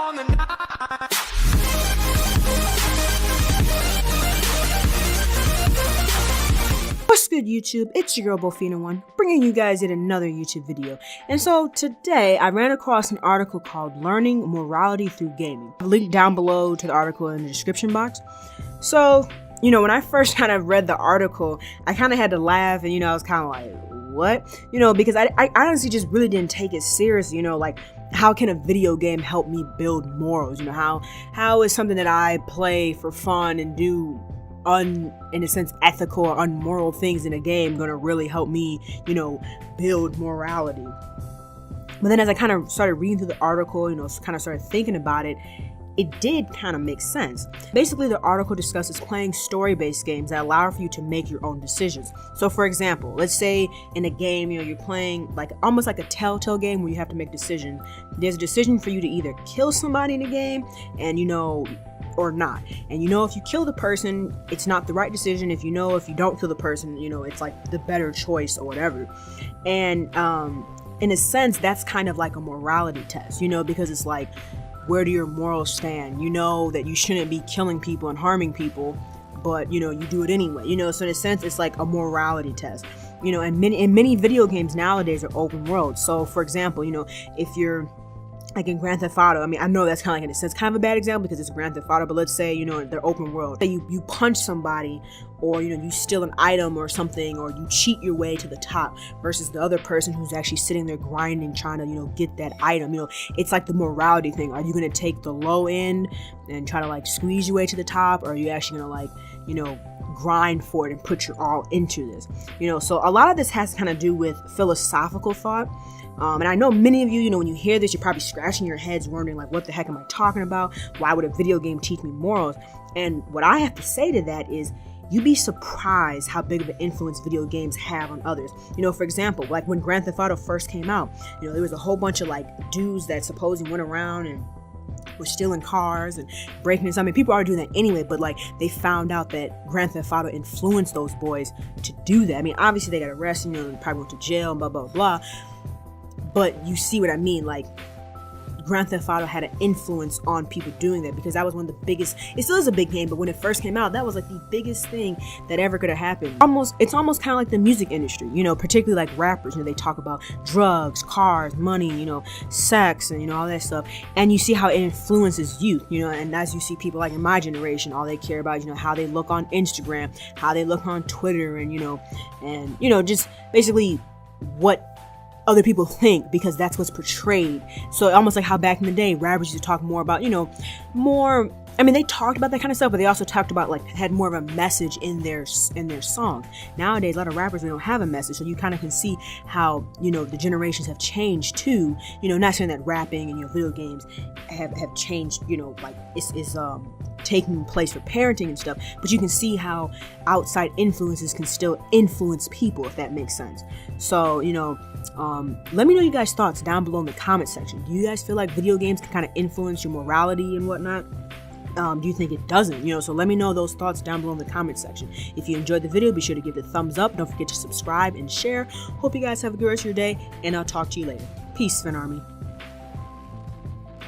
on the night. What's good, YouTube? It's your girl Bofina1, bringing you guys in another YouTube video. And so today I ran across an article called Learning Morality Through Gaming. I'll link down below to the article in the description box. So, when I first kind of read the article, I kind of had to laugh and, I was kind of like, what? Because I honestly just really didn't take it serious, like, how can a video game help me build morals? How is something that I play for fun and do in a sense, ethical or unmoral things in a game gonna really help me, build morality? But then as I kind of started reading through the article, kind of started thinking about it, it did kind of make sense. Basically, the article discusses playing story-based games that allow for you to make your own decisions. So for example, let's say in a game, you're playing almost like a Telltale game where you have to make decisions. There's a decision for you to either kill somebody in the game and or not. And if you kill the person, it's not the right decision. If you don't kill the person, it's like the better choice or whatever. And in a sense, that's kind of like a morality test, because it's like, where do your morals stand? You know that you shouldn't be killing people and harming people, but you do it anyway. So in a sense, it's like a morality test. And many video games nowadays are open world. So for example, if you're like in Grand Theft Auto, I know that's kind of like, in a sense, kind of a bad example because it's Grand Theft Auto, but let's say, they're open world. Say you punch somebody, or, you steal an item or something, or you cheat your way to the top versus the other person who's actually sitting there grinding, trying to, get that item. It's like the morality thing. Are you going to take the low end and try to squeeze your way to the top? Or are you actually going to grind for it and put your all into this? So a lot of this has to kind of do with philosophical thought. And I know many of you, when you hear this, you're probably scratching your heads wondering, what the heck am I talking about? Why would a video game teach me morals? And what I have to say to that is, you'd be surprised how big of an influence video games have on others. For example, when Grand Theft Auto first came out, there was a whole bunch of dudes that supposedly went around and were stealing cars and breaking into. People are doing that anyway, but they found out that Grand Theft Auto influenced those boys to do that. Obviously they got arrested, they probably went to jail and blah, blah, blah. But you see what I mean? Grand Theft Auto had an influence on people doing that, because that was one of the biggest. It still is a big game, but when it first came out, that was the biggest thing that ever could have happened. It's almost kind of like the music industry, particularly rappers. They talk about drugs, cars, money, sex, and all that stuff. And you see how it influences youth, and as you see people in my generation, all they care about, how they look on Instagram, how they look on Twitter, and just basically what other people think, because that's what's portrayed. So almost like how back in the day rappers used to talk more about, they talked about that kind of stuff, but they also talked about had more of a message in their songs. Nowadays, a lot of rappers, they don't have a message, so you kind of can see how the generations have changed too. Not saying that rapping and video games have changed. It's taking place for parenting and stuff, but you can see how outside influences can still influence people, if that makes sense. So let me know you guys' thoughts down below in the comment section. Do you guys feel like video games can kind of influence your morality and whatnot? Do you think it doesn't? So let me know those thoughts down below in the comment section. If you enjoyed the video, be sure to give it a thumbs up. Don't forget to subscribe and share. Hope you guys have a good rest of your day, and I'll talk to you later. Peace, Fan Army.